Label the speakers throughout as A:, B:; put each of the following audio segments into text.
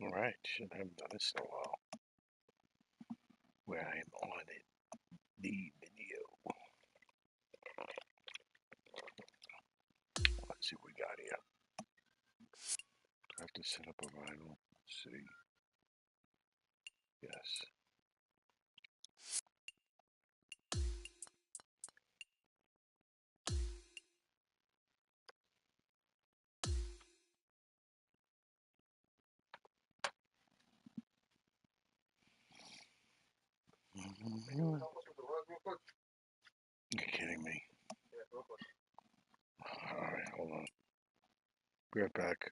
A: Alright, shouldn't have done this in a while. Where I am on it. The video. Let's see what we got here. I have to set up a vinyl. Let's see. Yes. You're kidding me. Alright, hold on. Be right back.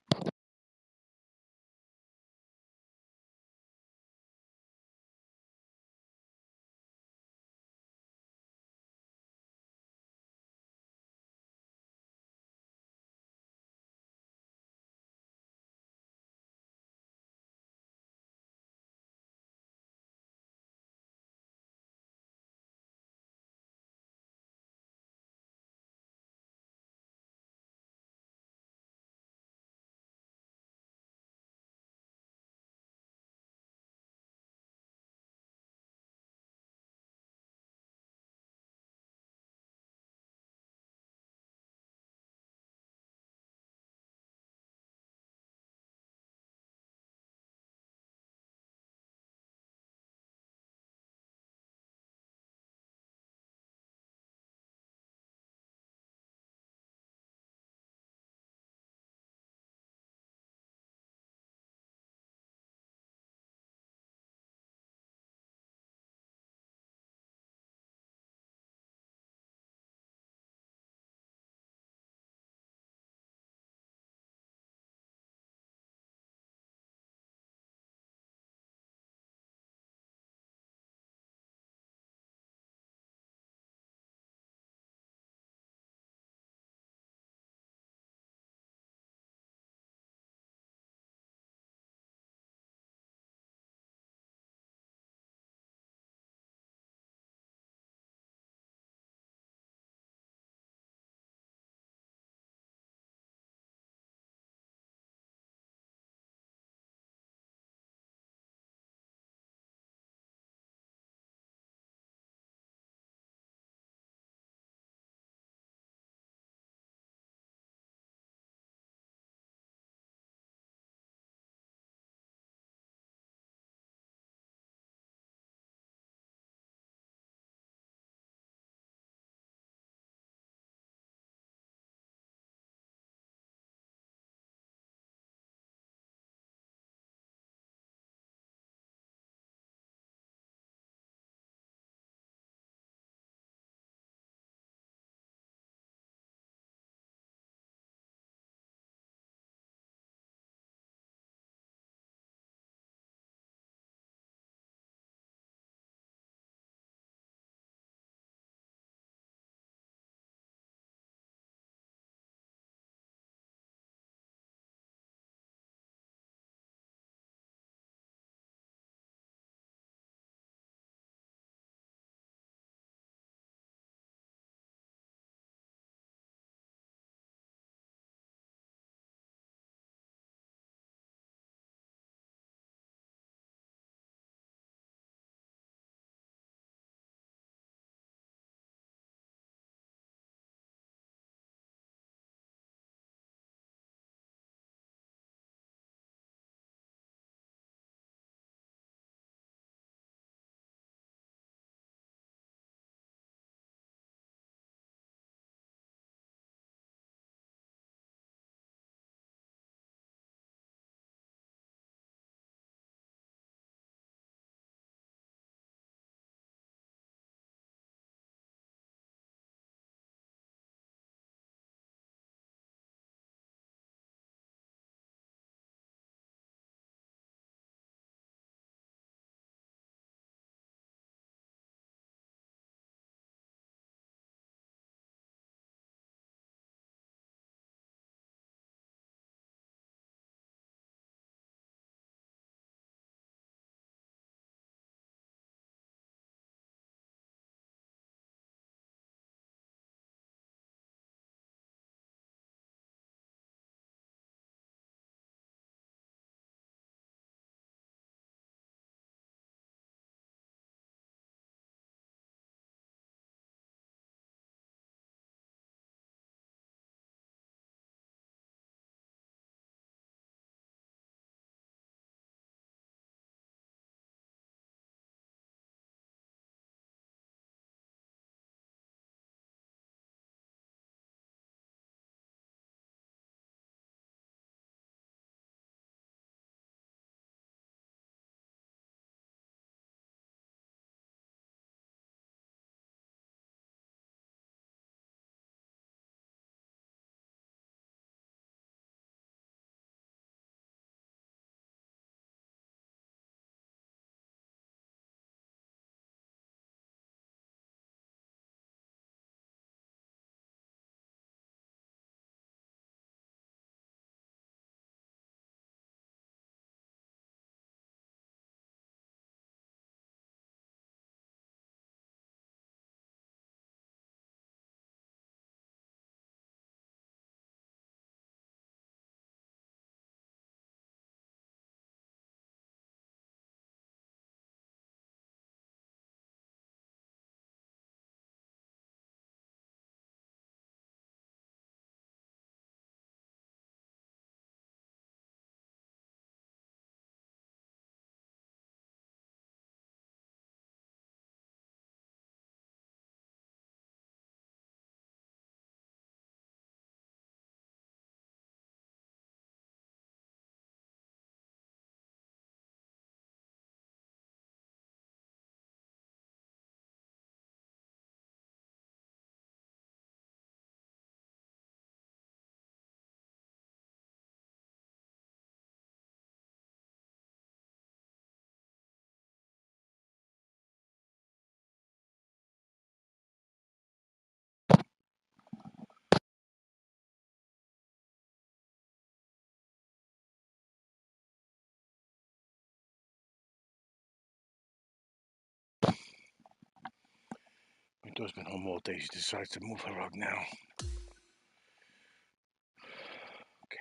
A: Daughter's been home all day. She decides to move her rug now. Okay.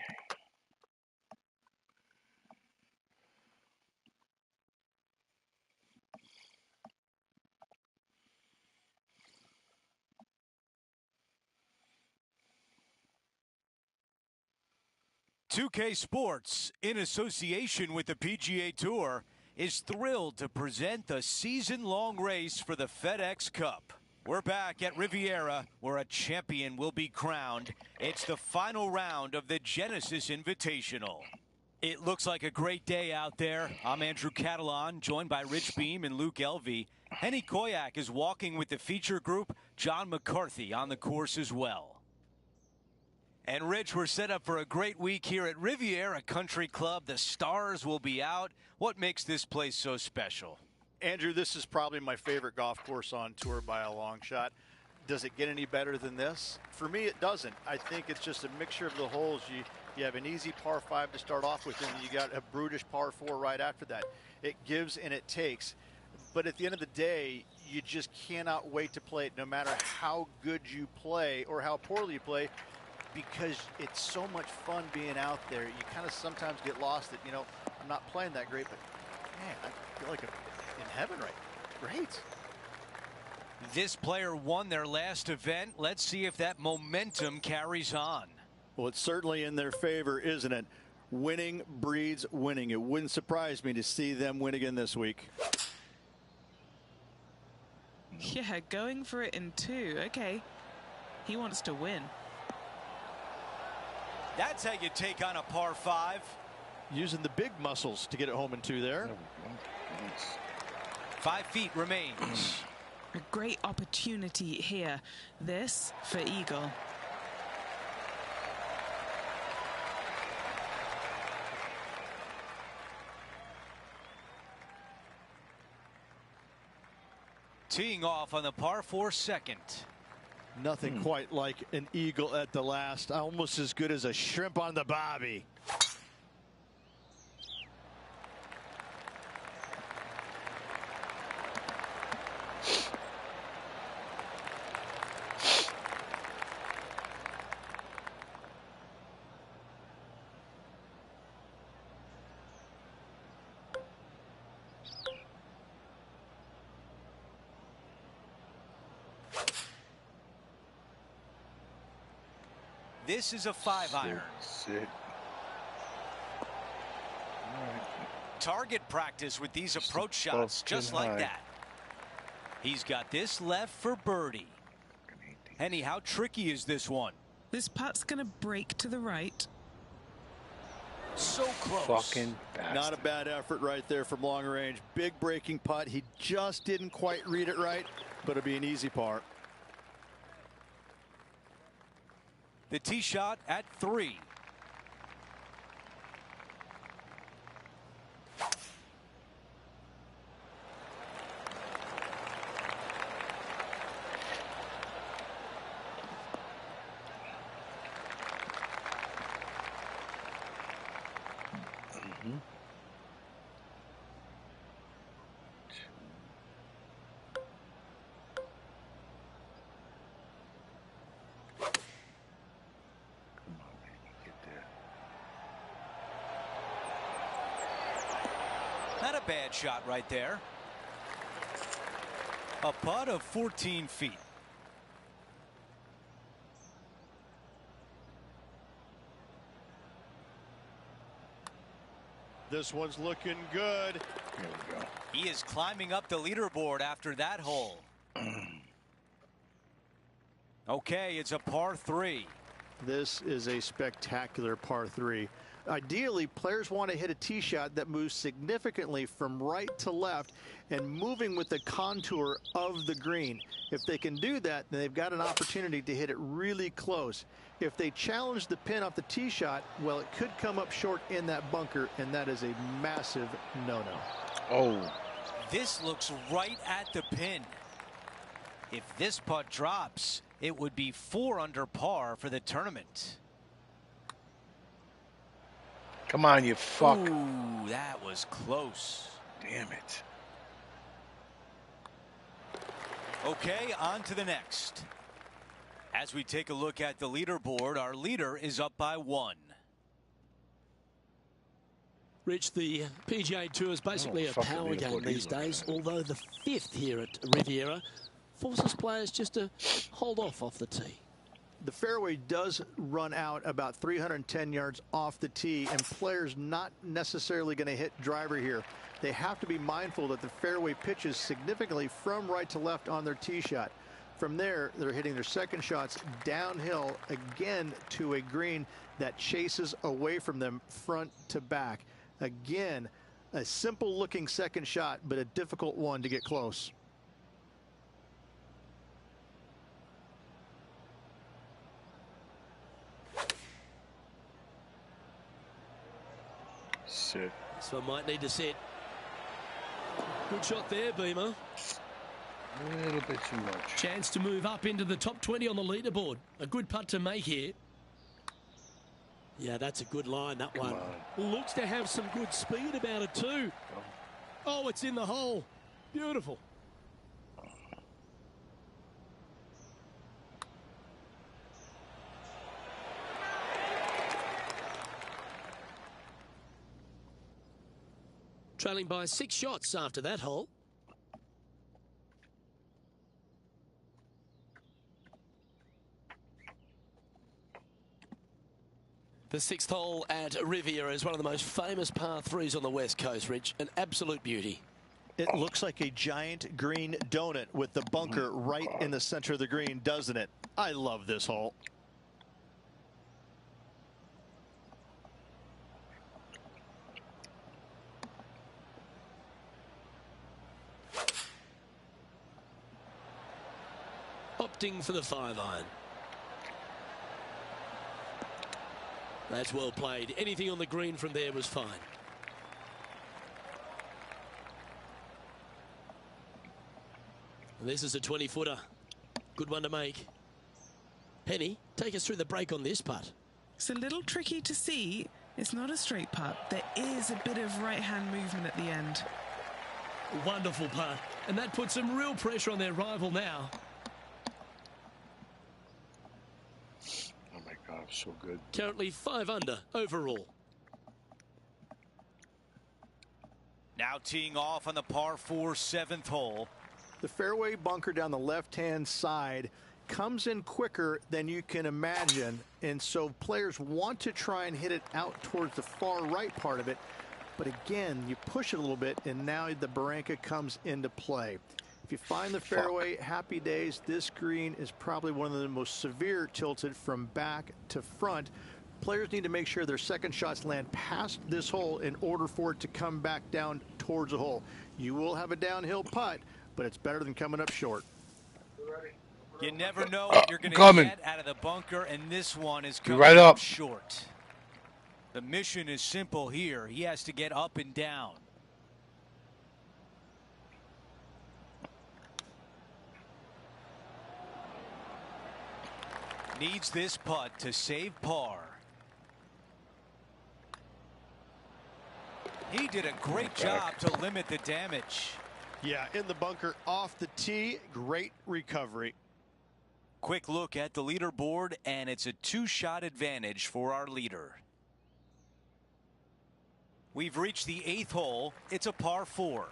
B: "2K Sports, in association with the PGA Tour, is thrilled to present the season-long race for the FedEx Cup. We're back at Riviera, where a champion will be crowned. It's the final round of the Genesis Invitational. It looks like a great day out there. I'm Andrew Catalan, joined by Rich Beam and Luke Elvey. Henny Koyak is walking with the feature group. John McCarthy on the course as well. And Rich, we're set up for a great week here at Riviera Country Club. The stars will be out. What makes this place so special?
C: Andrew, this is probably my favorite golf course on tour by a long shot. Does it get any better than this? For me, it doesn't. I think it's just a mixture of the holes. You have an easy par 5 to start off with, and you got a brutish par 4 right after that. It gives and it takes. But at the end of the day, you just cannot wait to play it, no matter how good you play or how poorly you play, because it's so much fun being out there. You kind of sometimes get lost that, I'm not playing that great, but man, I feel like I'm in heaven right now. Great.
B: This player won their last event. Let's see if that momentum carries on.
C: Well, it's certainly in their favor, isn't it? Winning breeds winning. It wouldn't surprise me to see them win again this week.
D: Yeah, going for it in 2. Okay. He wants to win.
B: That's how you take on a par 5.
C: Using the big muscles to get it home in 2 there.
A: There we go. Nice.
B: 5 feet remains.
D: A great opportunity here. This for Eagle.
B: Teeing off on the par 4 second.
C: Nothing quite like an eagle at the last. Almost as good as a shrimp on the bobby.
B: This is a 5-iron.
A: Sit. All right.
B: Target practice with these approach shots, just like that. He's got this left for birdie. Henny, how tricky is this one?
D: This putt's going to break to the right.
B: So close.
A: Fucking bastard.
C: Not a bad effort right there from long range. Big breaking putt. He just didn't quite read it right, but it'll be an easy par.
B: The tee shot at 3. Not a bad shot right there. A putt of 14 feet.
C: This one's looking good.
A: There we go.
B: He is climbing up the leaderboard after that hole. Okay, it's a par 3.
C: This is a spectacular par 3. Ideally, players want to hit a tee shot that moves significantly from right to left and moving with the contour of the green. If they can do that, then they've got an opportunity to hit it really close. If they challenge the pin off the tee shot, well, it could come up short in that bunker, and that is a massive no-no.
A: Oh.
B: This looks right at the pin. If this putt drops, it would be 4 under par for the tournament.
A: Come on, you fuck.
B: Ooh, that was close.
A: Damn it.
B: Okay, on to the next. As we take a look at the leaderboard, our leader is up by 1.
E: Rich, the PGA Tour is basically a
A: fucking
E: power game
A: leaderboard
E: these
A: he's looking
E: days,
A: at.
E: although the 5th here at Riviera forces players just to hold off the tee.
C: The fairway does run out about 310 yards off the tee, and players not necessarily going to hit driver here. They have to be mindful that the fairway pitches significantly from right to left on their tee shot. From there, they're hitting their second shots downhill again to a green that chases away from them front to back. Again, a simple looking second shot, but a difficult one to get close.
A: Sit.
E: This one might need to sit. Good shot there, Beamer.
A: A little bit too much.
E: Chance to move up into the top 20 on the leaderboard. A good putt to make here. Yeah, that's a good line, that one. Looks to have some good speed about it too. Oh, it's in the hole. Beautiful. Trailing by 6 shots after that hole. The 6th hole at Riviera is one of the most famous par 3s on the West Coast, Rich. An absolute beauty.
C: It looks like a giant green donut with the bunker right in the center of the green, doesn't it? I love this hole.
E: Opting for the 5-iron. That's well played. Anything on the green from there was fine. This is a 20-footer. Good one to make. Penny, take us through the break on this putt.
D: It's a little tricky to see. It's not a straight putt. There is a bit of right-hand movement at the end.
E: Wonderful putt. And that puts some real pressure on their rival now.
A: Oh my God, so good.
E: Currently 5 under overall.
B: Now teeing off on the par 4 7th hole.
C: The fairway bunker down the left-hand side comes in quicker than you can imagine, and so players want to try and hit it out towards the far right part of it. But again, you push it a little bit, and now the barranca comes into play. If you find the fairway, happy days. This green is probably one of the most severe tilted from back to front. Players need to make sure their second shots land past this hole in order for it to come back down towards the hole. You will have a downhill putt, but it's better than coming up short.
B: You never know what you're going to get out of the bunker, and this one is coming up short. The mission is simple here. He has to get up and down. Needs this putt to save par. He did a great job to limit the damage.
C: Yeah, in the bunker off the tee, great recovery.
B: Quick look at the leaderboard, and it's a 2-shot advantage for our leader. We've reached the 8th hole. It's a par 4.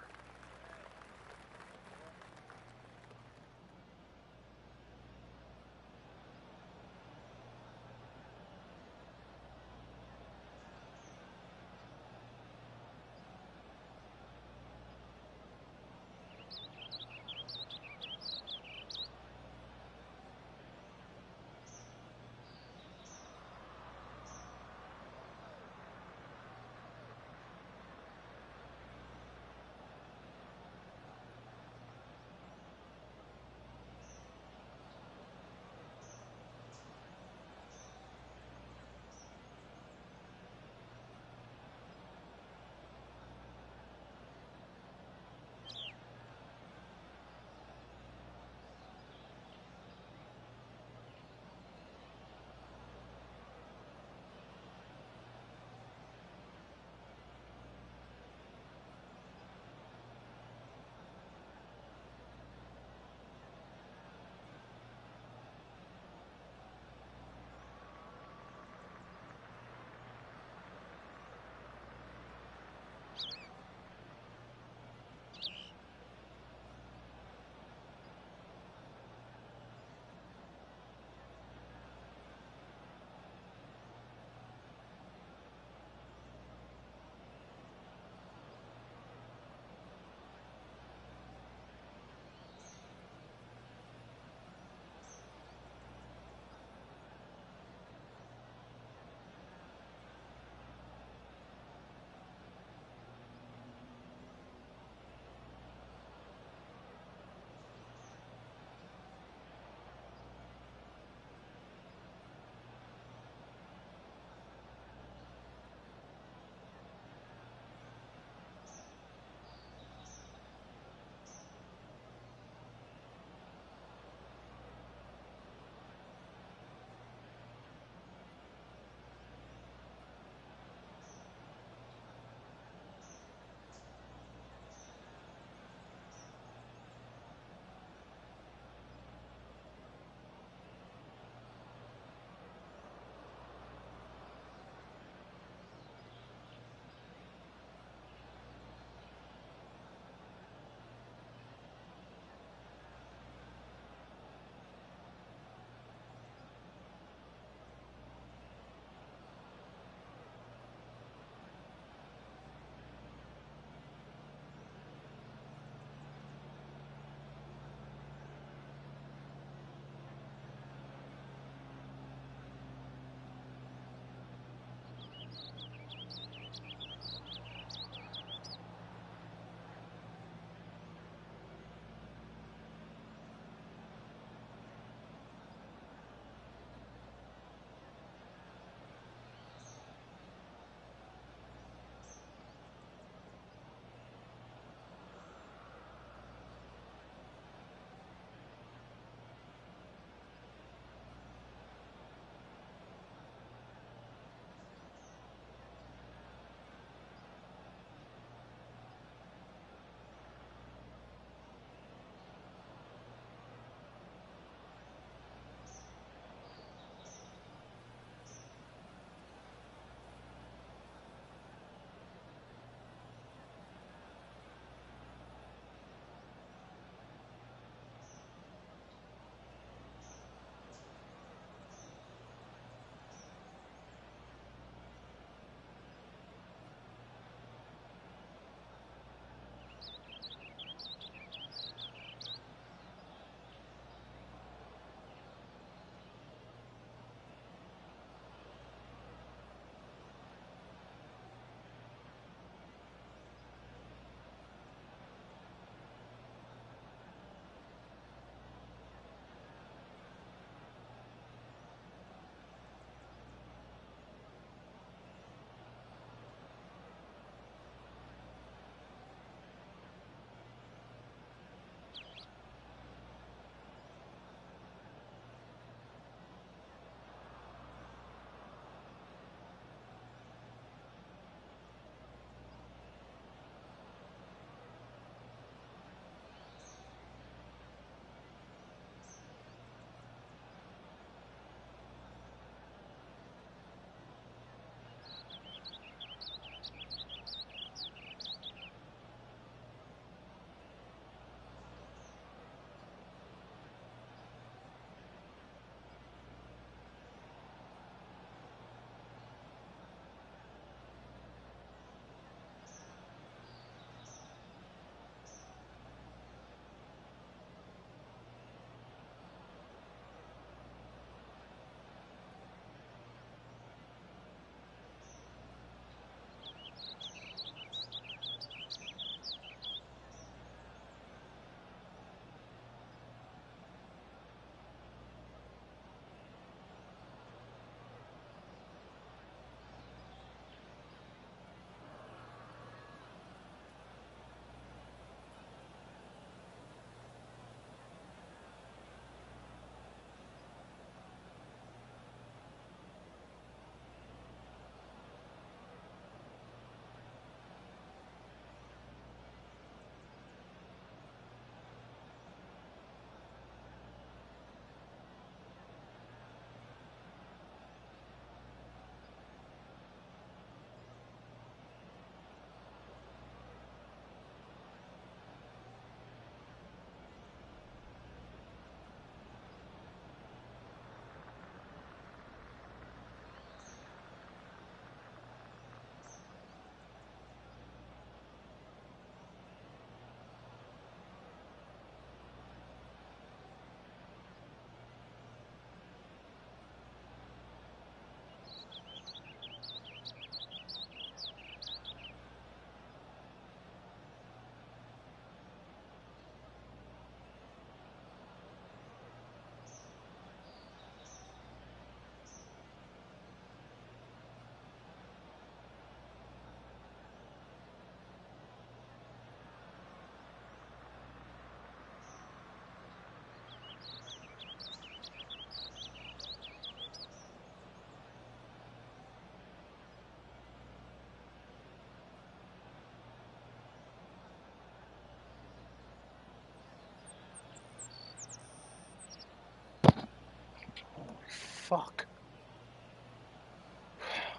A: fuck?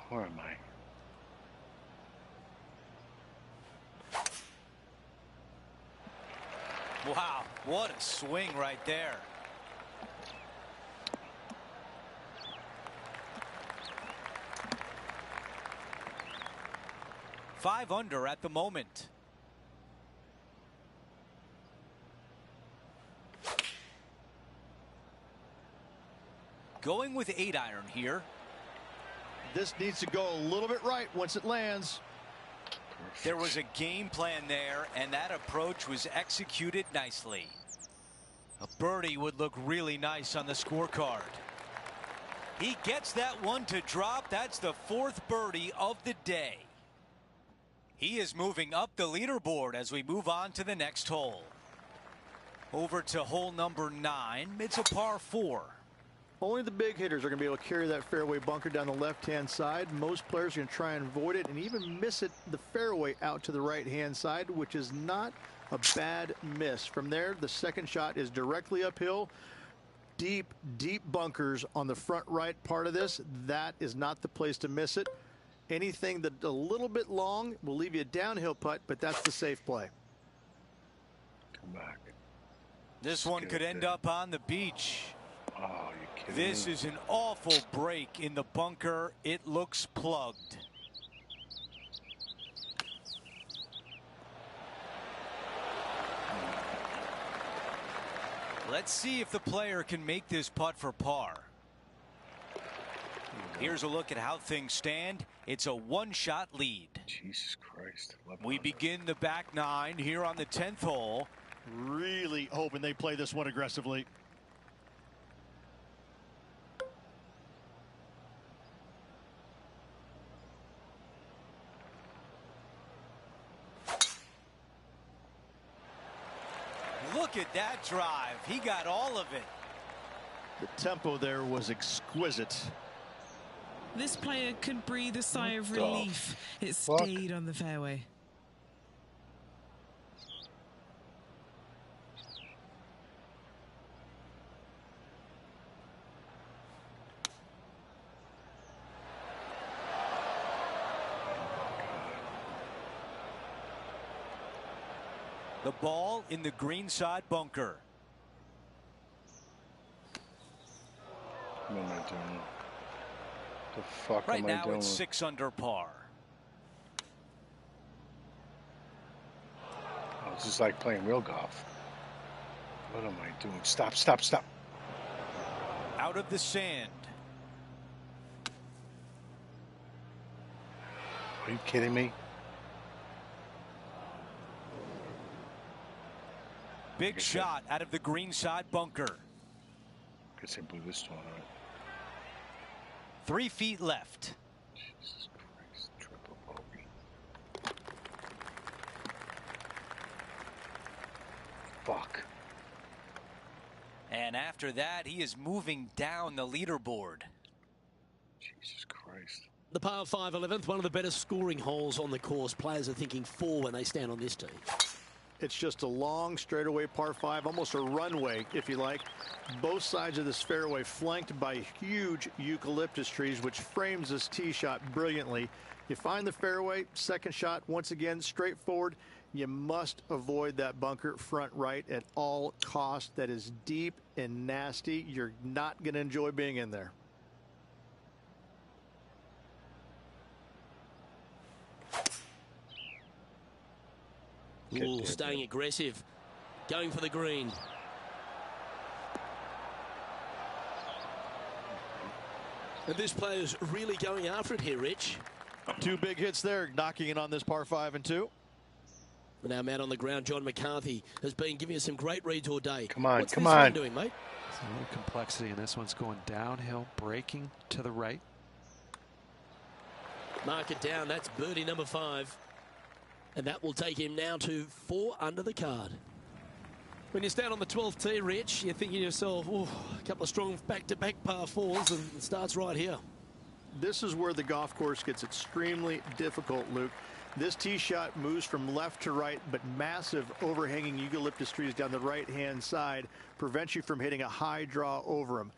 A: Where am I?
B: Wow, what a swing right there. Five under at the moment. Going with 8-iron here.
C: This needs to go a little bit right once it lands.
A: Perfect.
B: There was a game plan there, and that approach was executed nicely. A birdie would look really nice on the scorecard. He gets that one to drop. That's the 4th birdie of the day. He is moving up the leaderboard as we move on to the next hole. Over to hole number 9. It's a par 4.
C: Only the big hitters are going to be able to carry that fairway bunker down the left-hand side. Most players are going to try and avoid it and even miss it the fairway out to the right-hand side, which is not a bad miss. From there, the second shot is directly uphill. Deep, deep bunkers on the front right part of this. That is not the place to miss it. Anything that a little bit long will leave you a downhill putt, but that's the safe play.
A: Come back.
B: This one could end up on the beach.
A: Oh, you kidding
B: This
A: me?
B: is an awful break in the bunker. It looks plugged. Let's see if the player can make this putt for par. Here's a look at how things stand. It's a 1-shot lead.
A: Jesus Christ.
B: We begin the back 9 here on the 10th hole.
C: Really hoping they play this one aggressively.
B: Look at that drive. He got all of it.
C: The tempo there was exquisite.
D: This player could breathe a sigh of
A: the
D: relief. It
A: fuck?
D: stayed on the fairway.
B: The ball in the greenside bunker.
A: What am I doing? The fuck
B: Right
A: am I
B: now
A: doing?
B: it's 6 under par.
A: Oh, this is like playing real golf. What am I doing? Stop, stop, stop.
B: Out of the sand.
A: Are you kidding me?
B: Big shot out of the greenside bunker.
A: Guess I blew this one, right?
B: 3 feet left.
A: Jesus Christ, triple bogey. Fuck.
B: And after that, he is moving down the leaderboard.
A: Jesus Christ.
E: The par 5 11th, one of the better scoring holes on the course. Players are thinking 4 when they stand on this tee.
C: It's just a long straightaway par 5, almost a runway, if you like. Both sides of this fairway flanked by huge eucalyptus trees, which frames this tee shot brilliantly. You find the fairway, second shot, once again, straightforward. You must avoid that bunker front right at all costs. That is deep and nasty. You're not going to enjoy being in there.
E: Ooh, staying aggressive. Going for the green. And this player's really going after it here, Rich.
C: 2 big hits there, knocking in on this par 5 and 2.
E: And our man on the ground, John McCarthy, has been giving us some great reads all day.
A: Come on,
E: What's
A: come
E: this
A: on.
E: one doing, mate?
F: There's a little complexity, and this one's going downhill, braking to the right.
E: Mark it down. That's birdie number 5. And that will take him now to 4 under the card. When you stand on the 12th tee, Rich, you're thinking to yourself, oh, a couple of strong back-to-back par 4s, and it starts right here.
C: This is where the golf course gets extremely difficult, Luke. This tee shot moves from left to right, but massive overhanging eucalyptus trees down the right-hand side prevents you from hitting a high draw over them.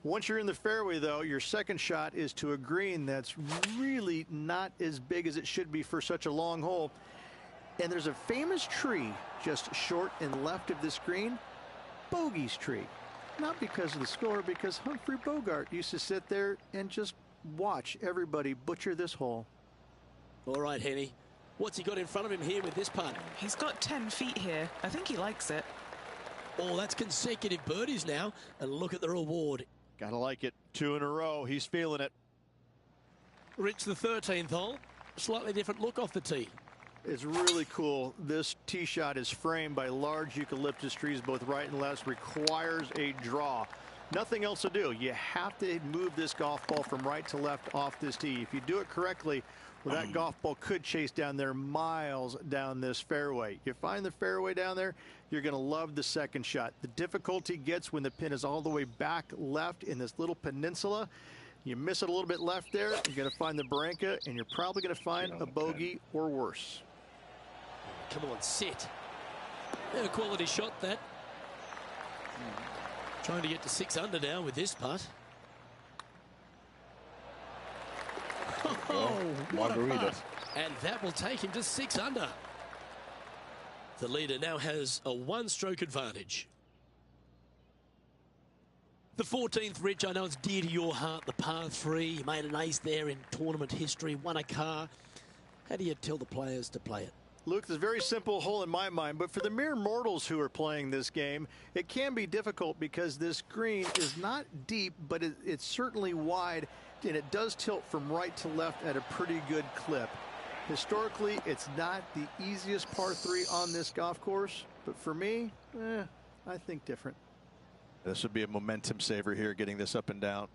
C: Once you're in the fairway, though, your second shot is to a green that's really not as big as it should be for such a long hole. And there's a famous tree just short and left of this green, Bogey's tree. Not because of the score, because Humphrey Bogart used to sit there and just watch everybody butcher this hole.
E: All right, Henny. What's he got in front of him here with this putt?
D: He's got 10 feet here. I think he likes it.
E: Oh, that's consecutive birdies now. And look at the reward.
C: Gotta like it. 2 in a row. He's feeling it.
E: Rich, the 13th hole. Slightly different look off the tee.
C: It's really cool. This tee shot is framed by large eucalyptus trees, both right and left. Requires a draw. Nothing else to do. You have to move this golf ball from right to left off this tee. If you do it correctly, well, that golf ball could chase down there miles down this fairway. You find the fairway down there, you're going to love the second shot. The difficulty gets when the pin is all the way back left in this little peninsula. You miss it a little bit left there, you're going to find the barranca, and you're probably going to find a bogey or worse.
E: Come on, sit. A quality shot, that. Trying to get to 6 under now with this putt. Oh, what a putt. And that will take him to 6 under. The leader now has a 1-stroke advantage. The 14th, Rich, I know it's dear to your heart, the par 3. You made an ace there in tournament history, won a car. How do you tell the players to play it?
C: Luke, it's a very simple hole in my mind, but for the mere mortals who are playing this game, it can be difficult because this green is not deep, but it's certainly wide, and it does tilt from right to left at a pretty good clip. Historically, it's not the easiest par 3 on this golf course, but for me, I think different.
G: This would be a momentum saver here, getting this up and down.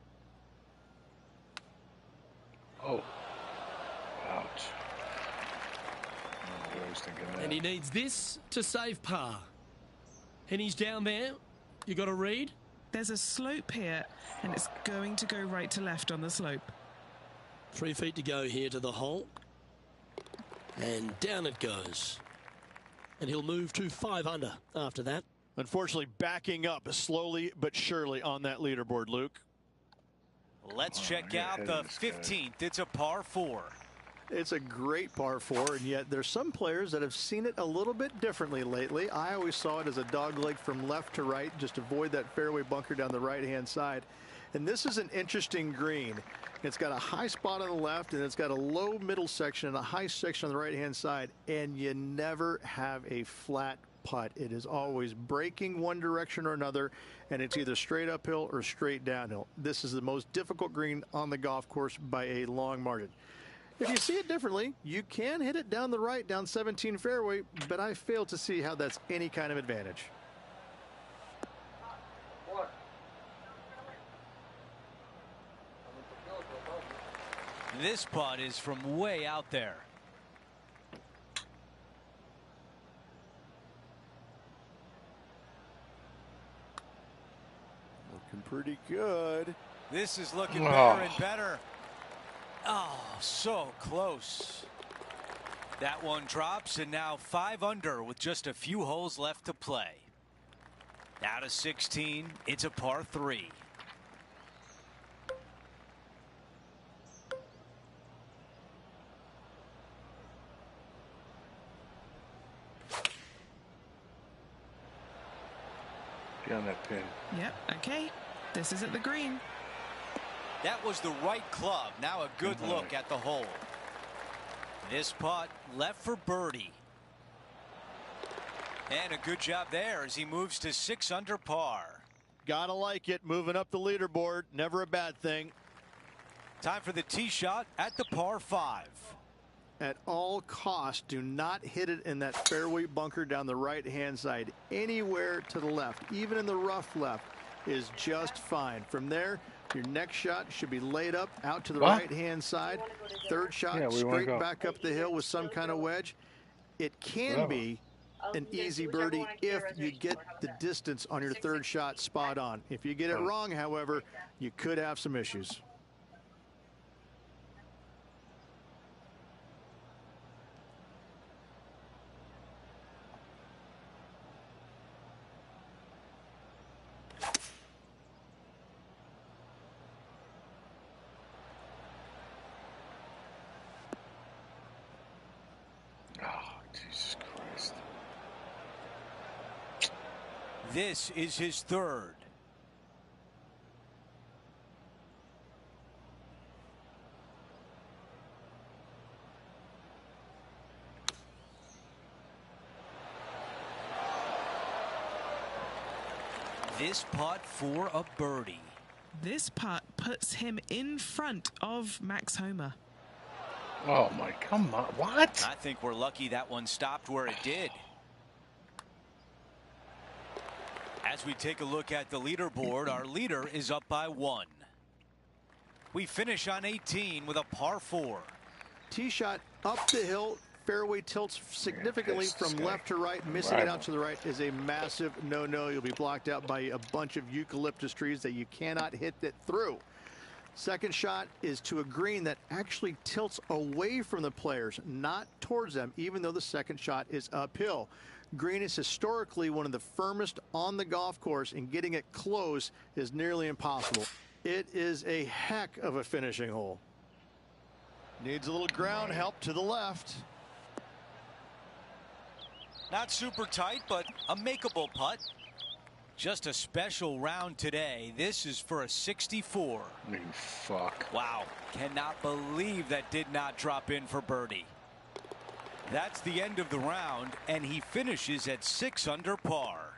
A: Oh, ouch. I was thinking that.
E: And he needs this to save par. And he's down there. You got to read.
D: There's a slope here, and it's going to go right to left on the slope.
E: 3 feet to go here to the hole. And down it goes. And he'll move to 5 under after that.
C: Unfortunately, backing up slowly but surely on that leaderboard, Luke.
B: Let's check out the 15th. It's a par 4.
C: It's a great par 4, and yet there's some players that have seen it a little bit differently lately. I always saw it as a dogleg from left to right, just avoid that fairway bunker down the right-hand side. And this is an interesting green. It's got a high spot on the left, and it's got a low middle section and a high section on the right-hand side, and you never have a flat putt. It is always breaking one direction or another, and it's either straight uphill or straight downhill. This is the most difficult green on the golf course by a long margin. If you see it differently, you can hit it down the right, down 17 fairway, but I fail to see how that's any kind of advantage.
B: This putt is from way out there.
C: Looking pretty good.
B: This is looking better and better. Oh, so close. That one drops, and now 5 under with just a few holes left to play. Out of 16, it's a par 3.
A: On that pin.
D: Yep, okay. This is at the green.
B: That was the right club. Now a good look at the hole. This putt left for birdie. And a good job there as he moves to 6 under par.
C: Gotta like it. Moving up the leaderboard. Never a bad thing.
B: Time for the tee shot at the par 5.
C: At all costs, do not hit it in that fairway bunker down the right-hand side. Anywhere to the left, even in the rough left, is just fine. From there, your next shot should be laid up out to the right-hand side. Third shot, straight back up the hill with some kind of wedge. It can be an easy birdie if you get the distance on your third shot spot on. If you get it wrong, however, you could have some issues.
B: This is his third. This putt for a birdie.
D: This putt puts him in front of Max Homa.
A: Oh my, come on, what?
B: I think we're lucky that one stopped where it did. As we take a look at the leaderboard, our leader is up by 1. We finish on 18 with a par 4.
C: Tee shot up the hill. Fairway tilts significantly from left to right. Missing it out to the right is a massive no-no. You'll be blocked out by a bunch of eucalyptus trees that you cannot hit it through. Second shot is to a green that actually tilts away from the players, not towards them, even though the second shot is uphill. Green is historically one of the firmest on the golf course, and getting it close is nearly impossible. It is a heck of a finishing hole. Needs a little ground help to the left.
B: Not super tight, but a makeable putt. Just a special round today. This is for a 64.
A: You fuck.
B: Wow. Cannot believe that did not drop in for birdie. That's the end of the round, and he finishes at 6 under par.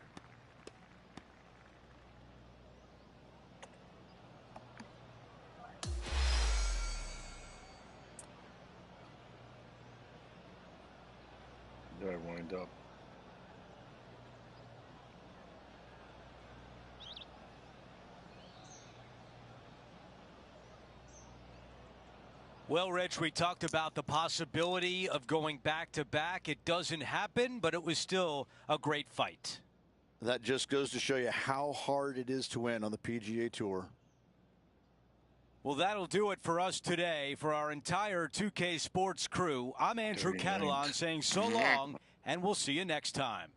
A: Did I wind up?
B: Well, Rich, we talked about the possibility of going back-to-back. It doesn't happen, but it was still a great fight.
C: That just goes to show you how hard it is to win on the PGA Tour.
B: Well, that'll do it for us today. For our entire 2K Sports crew, I'm Andrew Catalan saying so long, and we'll see you next time.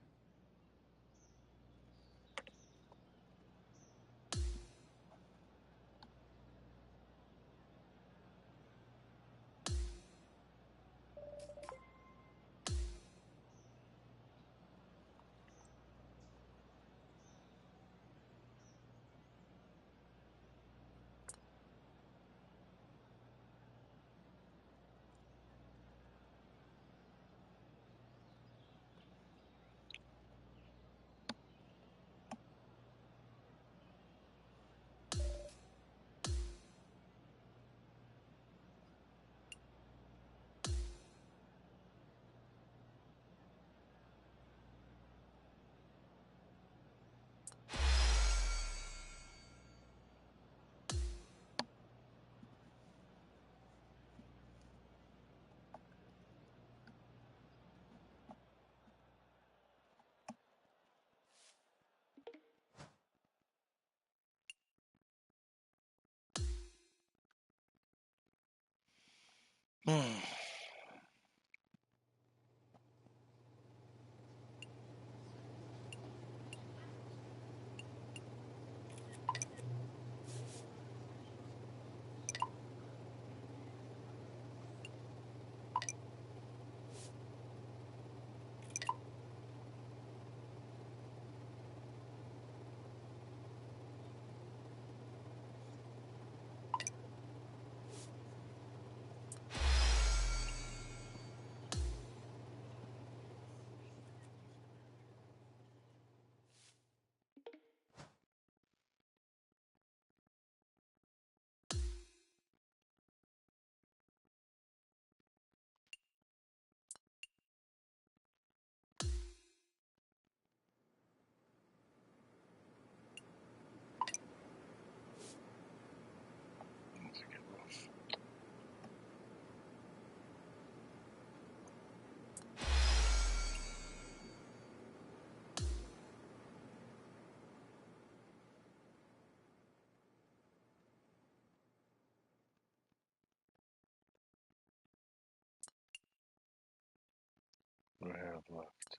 A: What do I have left?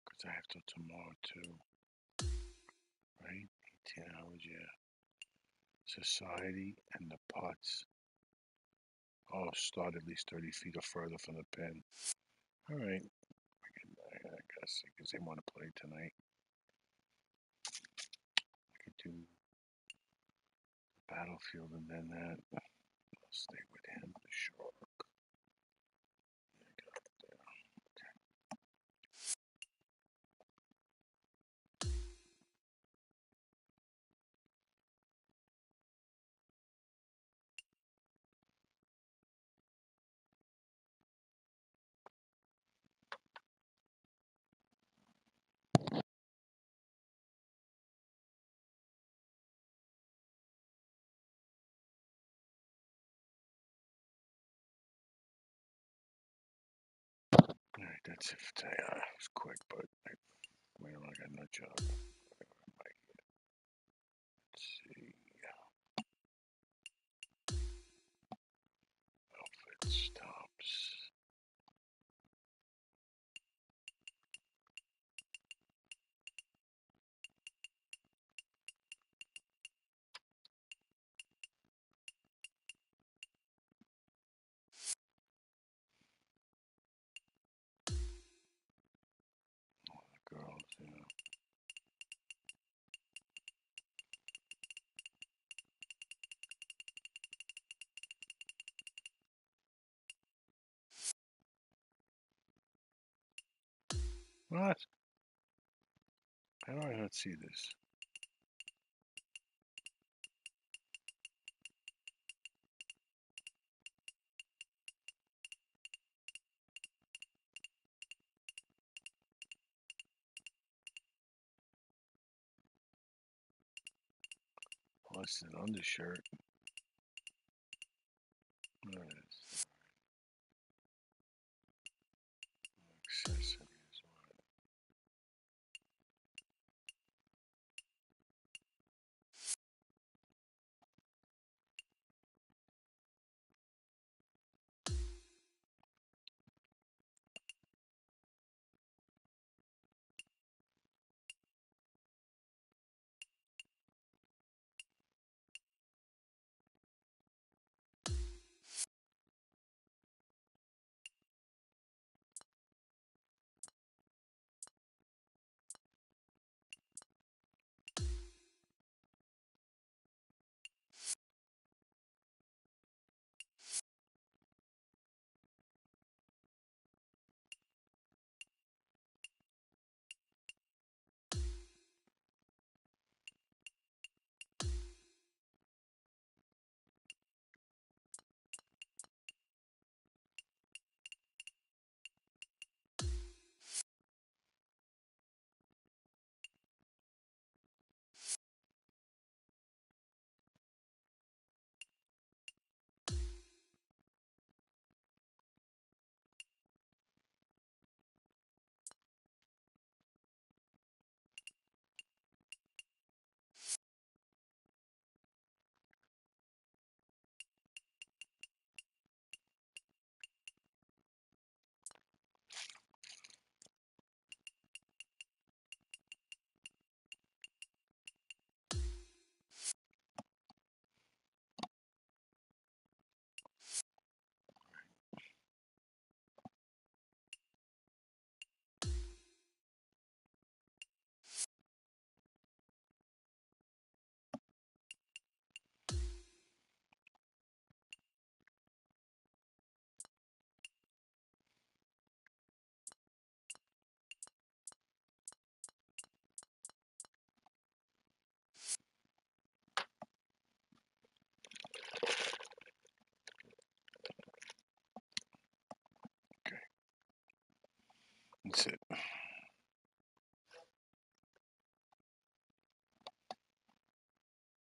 A: Because I have till tomorrow too. Right? 18 hours, yeah. Society and the putts. Oh, start at least 30 feet or further from the pin. All right. I gotta see, because they want to play tonight. I could do Battlefield and then that. I'll stay with him, the Shark. Alright, that's it for today. It was quick, but I went like a nut job. Let's see. Outfits, tops. Girls, yeah. What? How do I not see this? Plus an undershirt. Alright.